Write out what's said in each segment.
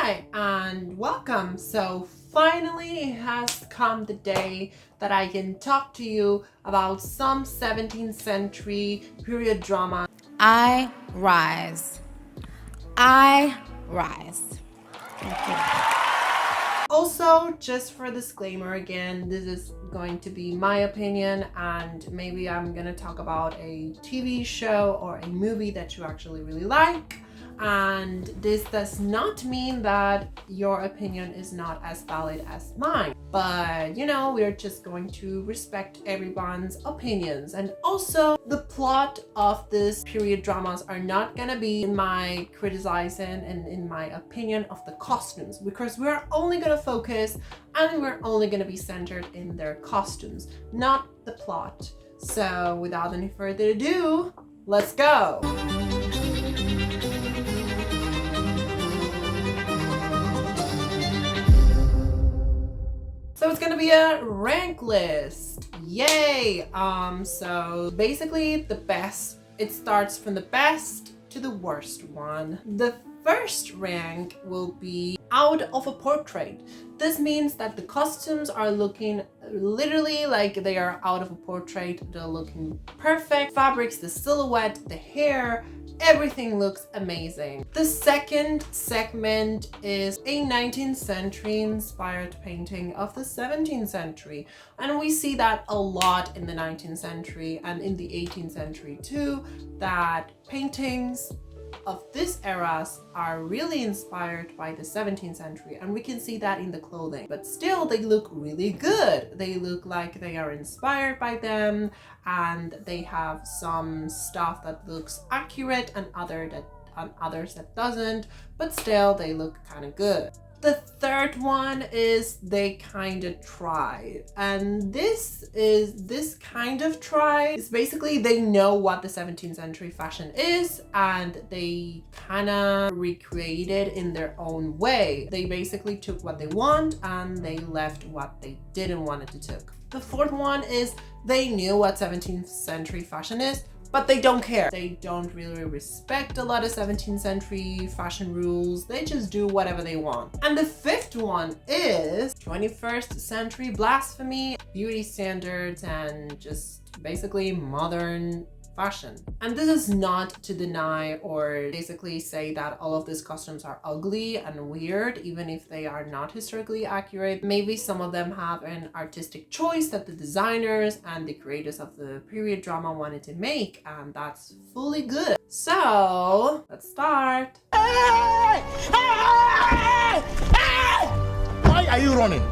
Hi and welcome. So finally it has come the day that I can talk to you about some 17th century period drama. I rise. I rise. Also, just for disclaimer again, this is going to be my opinion and maybe I'm gonna talk about a TV show or a movie that you actually really like. And this does not mean that your opinion is not as valid as mine. But we're just going to respect everyone's opinions. And also, the plot of this period dramas are not gonna be in my criticizing and in my opinion of the costumes, because we're only gonna focus and we're only gonna be centered in their costumes, not the plot. So without any further ado, let's go! So it's gonna be a rank list. Yay! So basically it starts from the best to the worst one. The first rank will be out of a portrait. This means that the costumes are looking literally like they are out of a portrait. They're looking perfect. Fabrics, the silhouette, the hair, everything looks amazing. The second segment is a 19th century inspired painting of the 17th century. And we see that a lot in the 19th century and in the 18th century too, that paintings of this eras are really inspired by the 17th century, and we can see that in the clothing, but still they look really good. They look like they are inspired by them, and they have some stuff that looks accurate and others that doesn't, but still they look kind of good. The third one is they kind of try, and this kind of try is basically they know what the 17th century fashion is and they kind of recreate it in their own way. They basically took what they want and they left what they didn't want it to take. The fourth one is they knew what 17th century fashion is, but they don't care. They don't really respect a lot of 17th century fashion rules. They just do whatever they want. And the fifth one is 21st century blasphemy, beauty standards, and just basically modern fashion. And this is not to deny or basically say that all of these costumes are ugly and weird, even if they are not historically accurate. Maybe some of them have an artistic choice that the designers and the creators of the period drama wanted to make, and that's fully good. So let's start. Why are you running?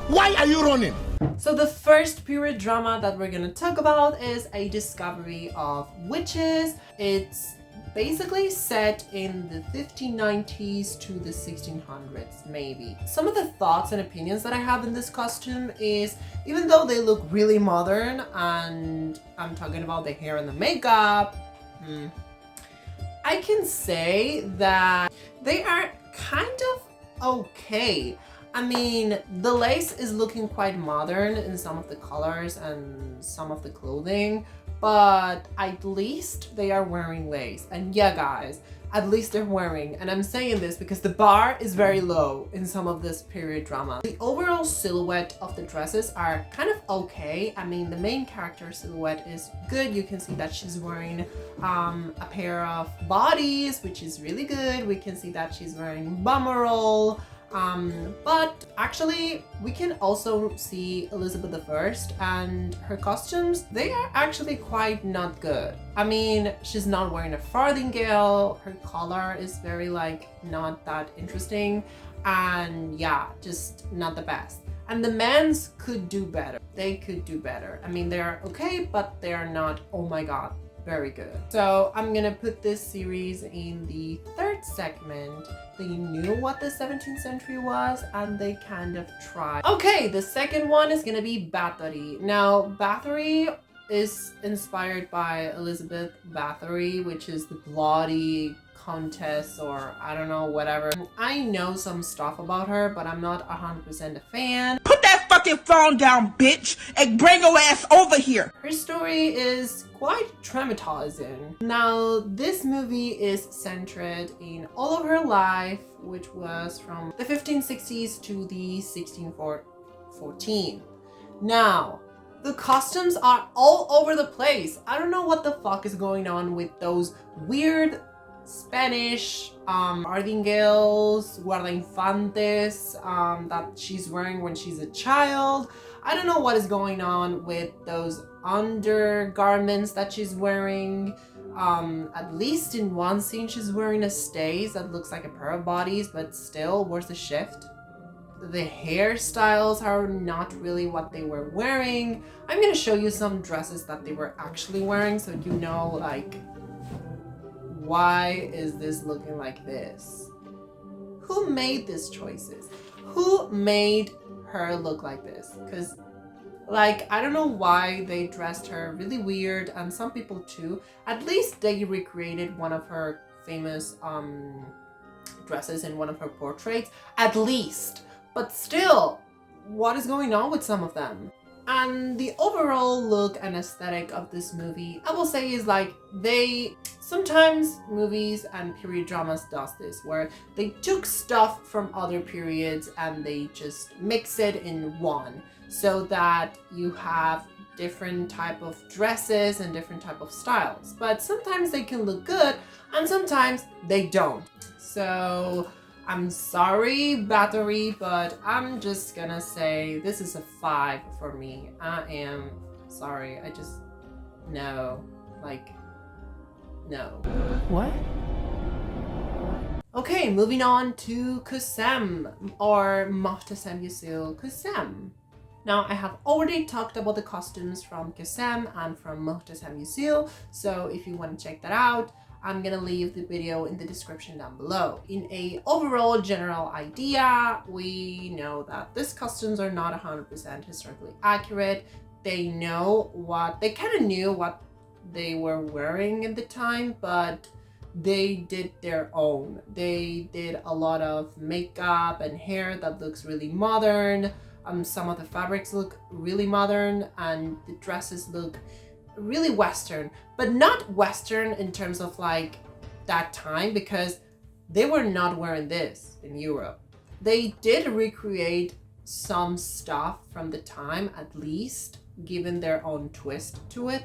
Why are you running? So the first period drama that we're gonna talk about is a discovery of witches. It's basically set in the 1590s to the 1600s, maybe. Some of the thoughts and opinions that I have in this costume is, even though they look really modern, and I'm talking about the hair and the makeup, I can say that they are kind of okay. I mean, the lace is looking quite modern in some of the colors and some of the clothing, but at least they are wearing lace. And yeah, guys, at least they're wearing, and I'm saying this because the bar is very low in some of this period drama. The overall silhouette of the dresses are kind of okay. I mean, the main character silhouette is good. You can see that she's wearing a pair of bodies, which is really good. We can see that she's wearing bummerole. But actually we can also see Elizabeth I and her costumes. They are actually quite not good. I mean, she's not wearing a farthingale. Her collar is very not that interesting. And yeah, just not the best. And the men's could do better. They could do better. I mean, they're okay, but they are not, oh my God, very good. So I'm gonna put this series in the third segment. They knew what the 17th century was and they kind of tried. Okay, the second one is gonna be Bathory. Now, Bathory is inspired by Elizabeth Bathory, which is the bloody countess, or I don't know, whatever. I know some stuff about her, but I'm not 100% a fan. Put that fucking phone down, bitch, and bring your ass over here. Her story is quite traumatizing. Now, this movie is centered in all of her life, which was from the 1560s to the 1614. Now, the costumes are all over the place. I don't know what the fuck is going on with those weird Spanish ardingales, guardainfantes that she's wearing when she's a child. I don't know what is going on with those undergarments that she's wearing. At least in one scene she's wearing a stays that looks like a pair of bodies, but still, where's the shift? The hairstyles are not really what they were wearing. I'm gonna show you some dresses that they were actually wearing so you know, like, why is this looking like this? Who made these choices? Who made her look like this? Because, like, I don't know why they dressed her really weird, and some people too. At least they recreated one of her famous dresses in one of her portraits. At least. But still, what is going on with some of them? And the overall look and aesthetic of this movie, I will say, is like sometimes movies and period dramas does this, where they took stuff from other periods and they just mix it in one, so that you have different type of dresses and different type of styles. But sometimes they can look good and sometimes they don't. So I'm sorry, Battery, but I'm just gonna say this is a 5 for me. I am sorry. I just, no. Like, no. What? Okay, moving on to Kasam, or Muhtasem Yusil Kasam. Now, I have already talked about the costumes from Kasam and from Muhtasem Yusil, so if you want to check that out, I'm gonna leave the video in the description down below. In a overall general idea, we know that these costumes are not 100% historically accurate. They kind of knew what they were wearing at the time, but they did their own. They did a lot of makeup and hair that looks really modern. Some of the fabrics look really modern, and the dresses look really Western, but not Western in terms of like that time, because they were not wearing this in Europe. They did recreate some stuff from the time, at least, given their own twist to it.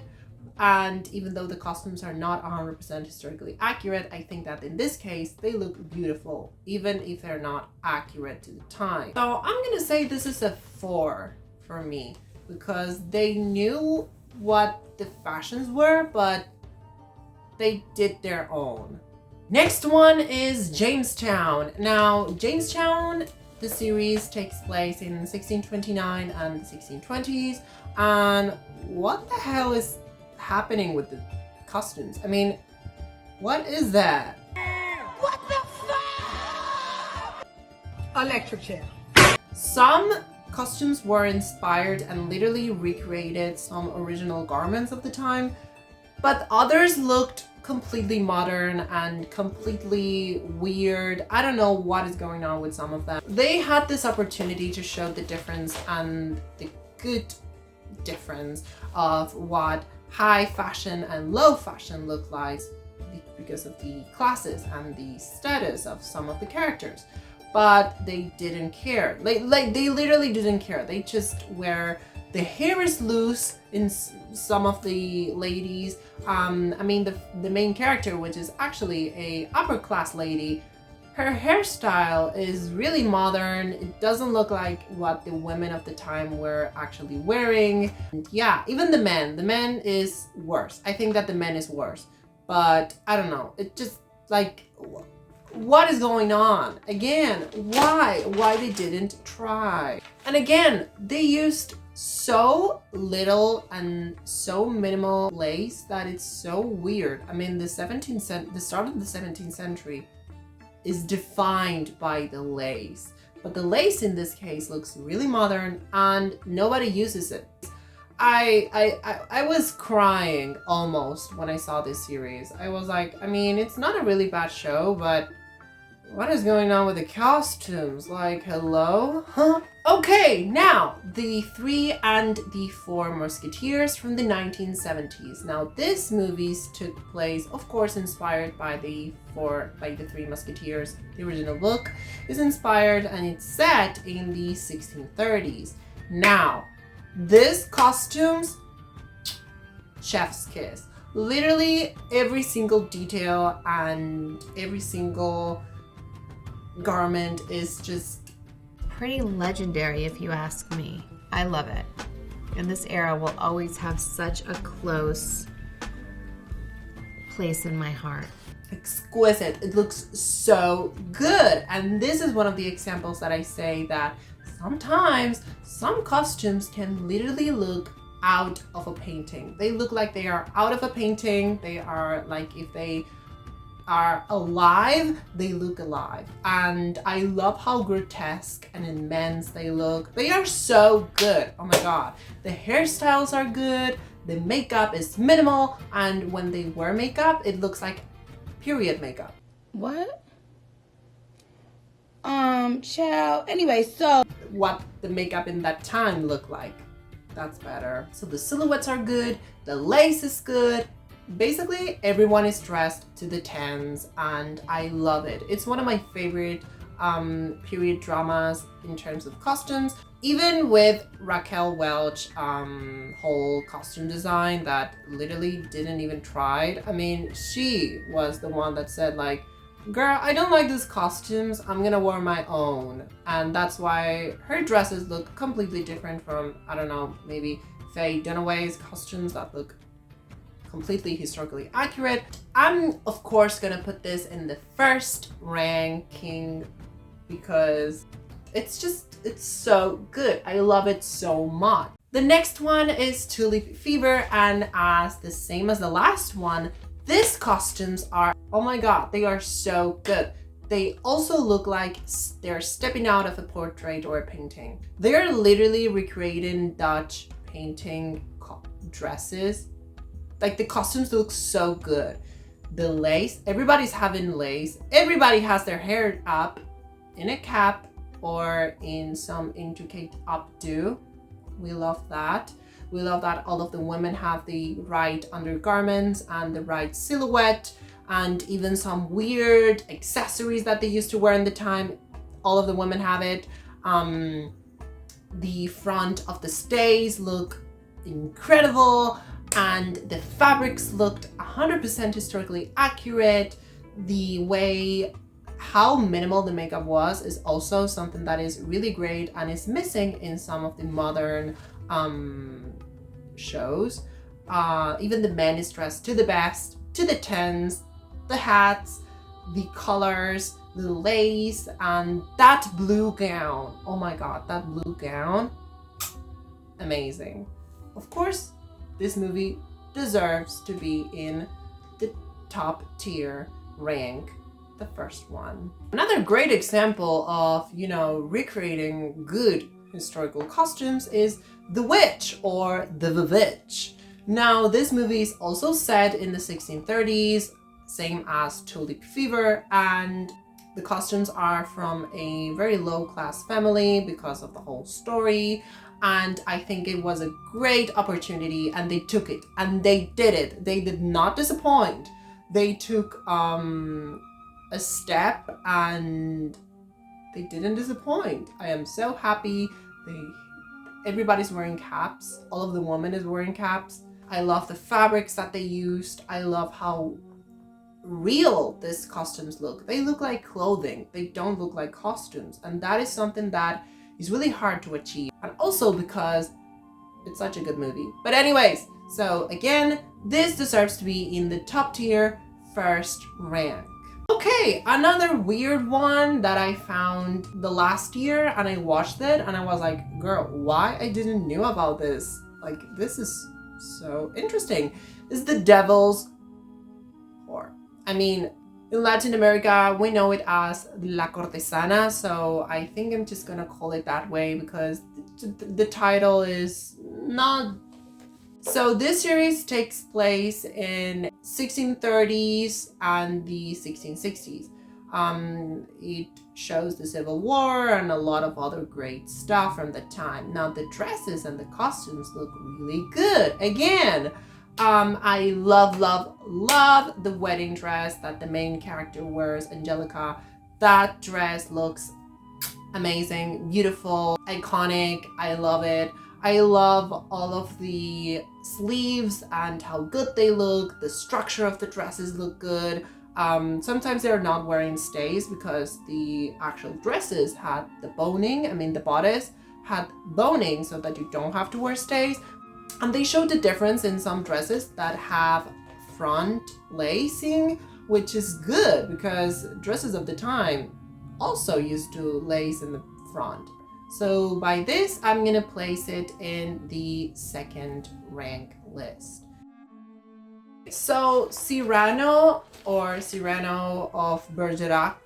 And even though the costumes are not 100% historically accurate, I think that in this case, they look beautiful, even if they're not accurate to the time. So I'm gonna say this is a 4 for me, because they knew what the fashions were, but they did their own. Next one is Jamestown. Now, Jamestown, the series takes place in 1629 and the 1620s. And what the hell is happening with the costumes? I mean, what is that? What the fuck? Electric chair. Some costumes were inspired and literally recreated some original garments of the time, but others looked completely modern and completely weird. I don't know what is going on with some of them. They had this opportunity to show the difference and the good difference of what high fashion and low fashion look like because of the classes and the status of some of the characters. But they didn't care. They literally didn't care. They just wear, the hair is loose in some of the ladies. I mean, the main character, which is actually a upper class lady, her hairstyle is really modern. It doesn't look like what the women of the time were actually wearing. And yeah, even the men is worse. I think that the men is worse. But I don't know. It just like, what is going on? Again, why they didn't try? And again, they used so little and so minimal lace that it's so weird. I mean, the start of the 17th century is defined by the lace, but the lace in this case looks really modern and nobody uses it. I was crying almost when I saw this series. I was like, I mean, it's not a really bad show, but What is going on with the costumes? Like, hello? Huh? Okay, now, the Three and the Four Musketeers from the 1970s. Now, this movie took place, of course, inspired by the Three Musketeers. The original book is inspired and it's set in the 1630s. Now, these costumes, chef's kiss. Literally every single detail and every single garment is just Pretty legendary, if you ask me. I love it. And this era will always have such a close place in my heart. exquisite. It looks so good. And this is one of the examples that I say that sometimes some costumes can literally look out of a painting. They look like they are out of a painting. They are like, if they are alive, they look alive. And I love how grotesque and immense they look. They are so good. Oh my god. The hairstyles are good. The makeup is minimal. And when they wear makeup, it looks like period makeup. What? Child. Anyway, so What the makeup in that time looked like. That's better. So the silhouettes are good. The lace is good. Basically, everyone is dressed to the tens, and I love it. It's one of my favorite period dramas in terms of costumes. Even with Raquel Welch whole costume design that literally didn't even try. I mean, she was the one that said like, girl, I don't like these costumes, I'm gonna wear my own. And that's why her dresses look completely different from, I don't know, maybe Faye Dunaway's costumes that look completely historically accurate. I'm of course gonna put this in the first ranking because it's so good. I love it so much. The next one is Tulip Fever, and as the same as the last one, these costumes are, oh my god, they are so good. They also look like they're stepping out of a portrait or a painting. They're literally recreating Dutch painting dresses. Like, the costumes look so good. The lace, everybody's having lace. Everybody has their hair up in a cap or in some intricate updo. We love that. We love that all of the women have the right undergarments and the right silhouette, and even some weird accessories that they used to wear in the time. All of the women have it. The front of the stays look incredible, and the fabrics looked 100% historically accurate. The way how minimal the makeup was is also something that is really great and is missing in some of the modern shows. Even the men is dressed to the best, to the tens, the hats, the colors, the lace, and that blue gown. Oh my god, that blue gown, amazing. Of course, this movie deserves to be in the top tier rank, the first one. Another great example of, recreating good historical costumes is The Witch or The Witch. Now, this movie is also set in the 1630s, same as Tulip Fever, and the costumes are from a very low-class family because of the whole story. And I think it was a great opportunity, and they took it, and they did it. They did not disappoint. They took a step, and they didn't disappoint. I am so happy. Everybody's wearing caps. All of the women is wearing caps. I love the fabrics that they used. I love how real these costumes look. They look like clothing. They don't look like costumes, and that is something that is really hard to achieve, and also because it's such a good movie. But anyways, so again, this deserves to be in the top tier first rank. Okay, another weird one that I found the last year, and I watched it and I was like, girl, why I didn't knew about this? Like, this is so interesting. Is The Devil's Whore. I mean, in Latin America, we know it as La Cortesana, so I think I'm just gonna call it that way because the title is not... So this series takes place in 1630s and the 1660s. It shows the Civil War and a lot of other great stuff from the time. Now the dresses and the costumes look really good. Again, I love the wedding dress that the main character wears, Angelica. That dress looks amazing, beautiful, iconic. I love it. I love all of the sleeves and how good they look. The structure of the dresses look good. Sometimes they're not wearing stays because the actual dresses had the boning. I mean, the bodice had boning so that you don't have to wear stays. And they showed the difference in some dresses that have front lacing, which is good because dresses of the time also used to lace in the front. So by this, I'm gonna place it in the second rank list. So Cyrano of Bergerac.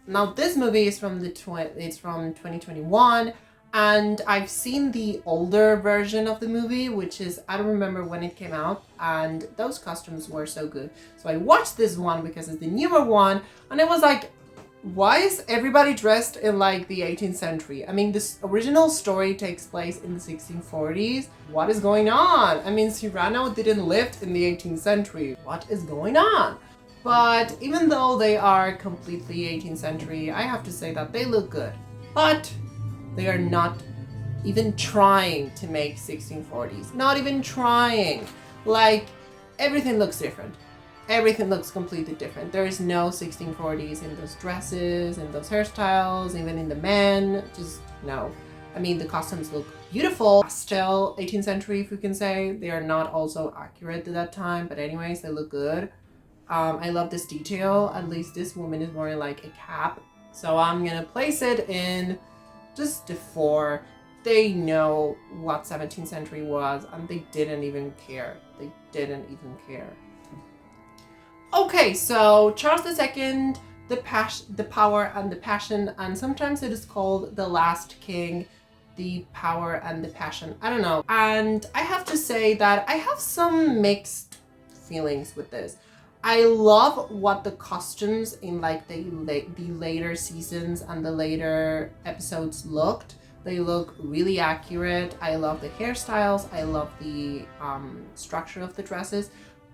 Now this movie is from it's from 2021, and I've seen the older version of the movie, which is, I don't remember when it came out, and those costumes were so good. So I watched this one because it's the newer one, and it was like, why is everybody dressed in like the 18th century? I mean, this original story takes place in the 1640s. What is going on? I mean, Cyrano didn't live in the 18th century. What is going on? But even though they are completely 18th century, I have to say that they look good. But they are not even trying to make 1640s. Not even trying. Like, everything looks different. Everything looks completely different. There is no 1640s in those dresses, in those hairstyles, even in the men. Just no. I mean, the costumes look beautiful. Pastel 18th century, if you can say. They are not also accurate to that time, but anyways, they look good. I love this detail. At least this woman is wearing like a cap. So I'm gonna place it in just the 4. They know what 17th century was, and they didn't even care. They didn't even care. Okay, so Charles II, the Power and the Passion, and sometimes it is called The Last King, the Power and the Passion. I don't know. And I have to say that I have some mixed feelings with this. I love what the costumes in like the later seasons and the later episodes looked. They look really accurate. I love the hairstyles. I love the structure of the dresses.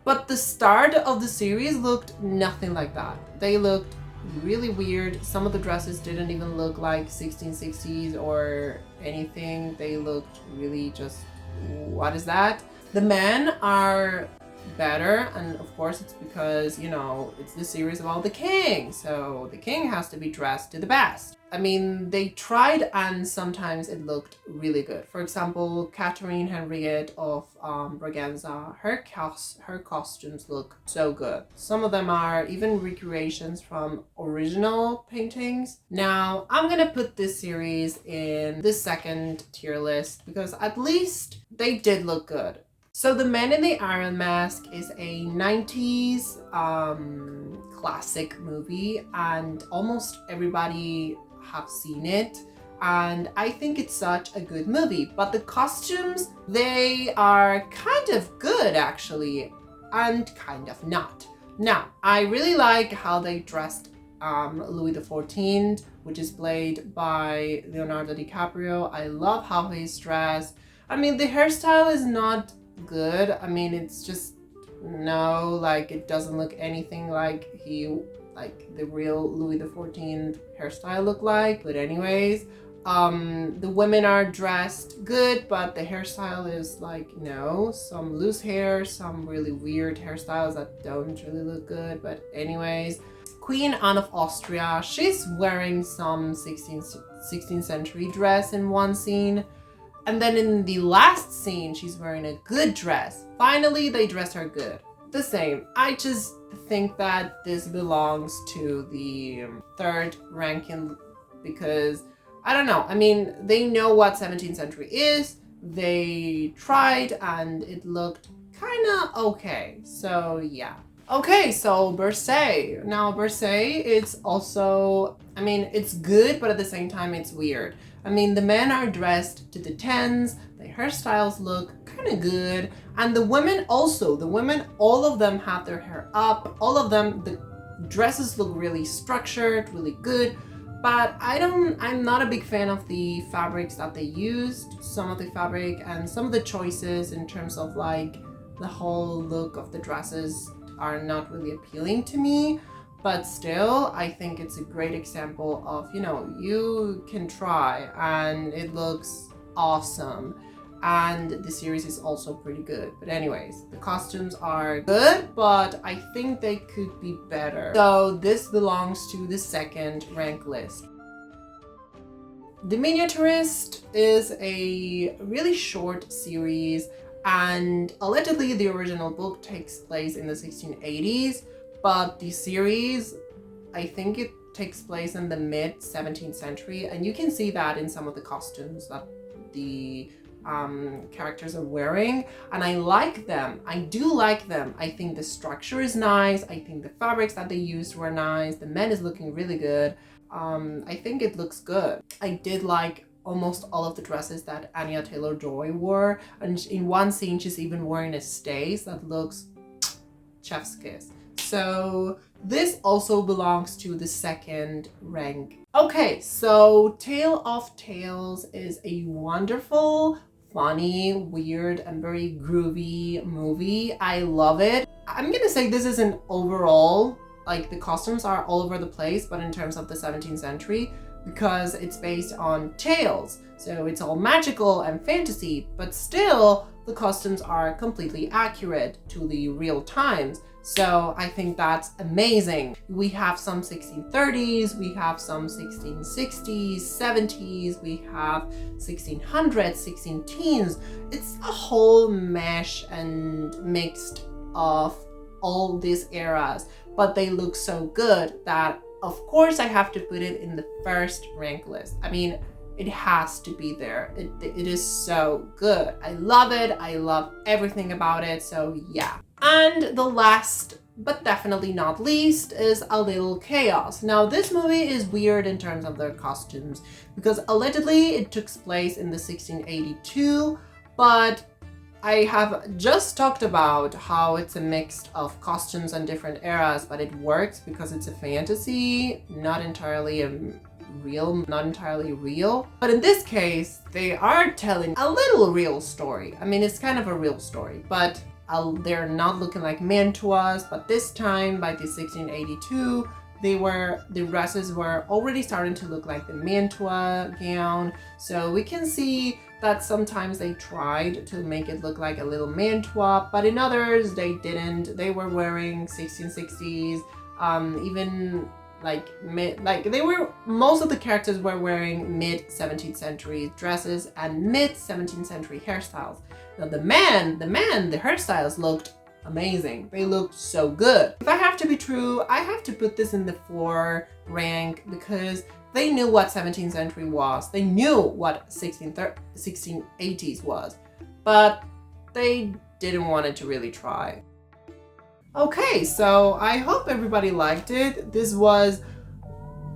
But the start of the series looked nothing like that. They looked really weird. Some of the dresses didn't even look like 1660s or anything. They looked really just, what is that? The men are better, and of course it's because, you know, it's the series about the king, so the king has to be dressed to the best. I mean, they tried, and sometimes it looked really good. For example, Catherine Henriette of Braganza, her costumes look so good. Some of them are even recreations from original paintings. Now, I'm gonna put this series in the second tier list because at least they did look good. So The Man in the Iron Mask is a 90s classic movie, and almost everybody have seen it, and I think it's such a good movie. But the costumes, they are kind of good actually, and kind of not. Now, I really like how they dressed Louis XIV, which is played by Leonardo DiCaprio. I love how he's dressed. I mean, the hairstyle is not good. I mean, it's just, no, like, it doesn't look anything like the real Louis XIV hairstyle looked like. But anyways, the women are dressed good, but the hairstyle is like, no, some loose hair, some really weird hairstyles that don't really look good. But anyways, Queen Anne of Austria, she's wearing some 16th century dress in one scene. And then in the last scene, she's wearing a good dress. Finally, they dress her good. The same. I just think that this belongs to the third ranking because, I don't know. I mean, they know what 17th century is. They tried and it looked kind of okay. So yeah. Okay, so Bercé. Now Bercé, it's also, I mean, it's good, but at the same time, it's weird. I mean, the men are dressed to the 10s, the hairstyles look kind of good, and the women also. The women, all of them have their hair up. All of them, dresses look really structured, really good, but I'm not a big fan of the fabrics that they used. Some of the fabric and some of the choices in terms of like the whole look of the dresses are not really appealing to me. But still, I think it's a great example of, you know, you can try and it looks awesome. And the series is also pretty good. But anyways, the costumes are good, but I think they could be better. So this belongs to the second rank list. The Miniaturist is a really short series, and allegedly the original book takes place in the 1680s. But the series, I think it takes place in the mid 17th century, and you can see that in some of the costumes that the characters are wearing, and I like them. I do like them. I think the structure is nice. I think the fabrics that they used were nice. The men is looking really good. I think it looks good. I did like almost all of the dresses that Anya Taylor-Joy wore, and in one scene she's even wearing a stays that looks chef's kiss. So this also belongs to the second rank. Okay, so Tale of Tales is a wonderful, funny, weird, and very groovy movie. I love it. I'm gonna say this is an overall, like the costumes are all over the place, but in terms of the 17th century, because it's based on tales. So it's all magical and fantasy, but still the costumes are completely accurate to the real times. So I think that's amazing. We have some 1630s, we have some 1660s, 70s, we have 1600s, 16 teens. It's a whole mesh and mixed of all these eras, but they look so good that of course I have to put it in the first rank list. I mean, it has to be there. It is so good. I love it. I love everything about it. So yeah. And the last, but definitely not least, is A Little Chaos. Now this movie is weird in terms of their costumes because allegedly it took place in the 1682, but I have just talked about how it's a mix of costumes and different eras, but it works because it's a fantasy, not entirely real. But in this case, they are telling a little real story. I mean, it's kind of a real story, but they're not looking like mantuas. But this time, by the 1682, the dresses were already starting to look like the mantua gown. So we can see that sometimes they tried to make it look like a little mantua, but in others they didn't. They were wearing 1660s, even most of the characters were wearing mid 17th century dresses and mid 17th century hairstyles. Now the hairstyles looked amazing. They looked so good. If I have to be true, I have to put this in the 4 rank because they knew what 17th century was. They knew what 1680s was, but they didn't want it to really try. Okay, so I hope everybody liked it. This was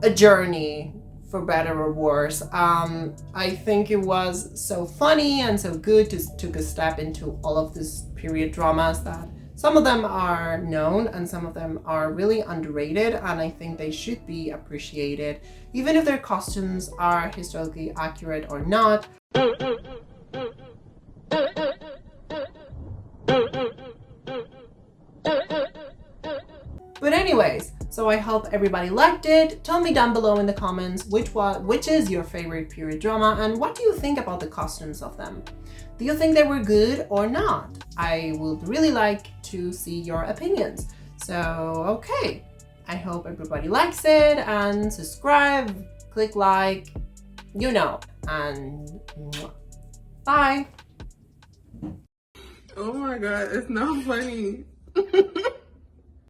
a journey, for better or worse. I think it was so funny and so good to take a step into all of these period dramas that some of them are known and some of them are really underrated, and I think they should be appreciated, even if their costumes are historically accurate or not. But anyways, so I hope everybody liked it. Tell me down below in the comments which is your favorite period drama and what do you think about the costumes of them? Do you think they were good or not? I would really like to see your opinions. So, okay. I hope everybody likes it and subscribe, click like, you know, and bye. Oh my god, it's not funny.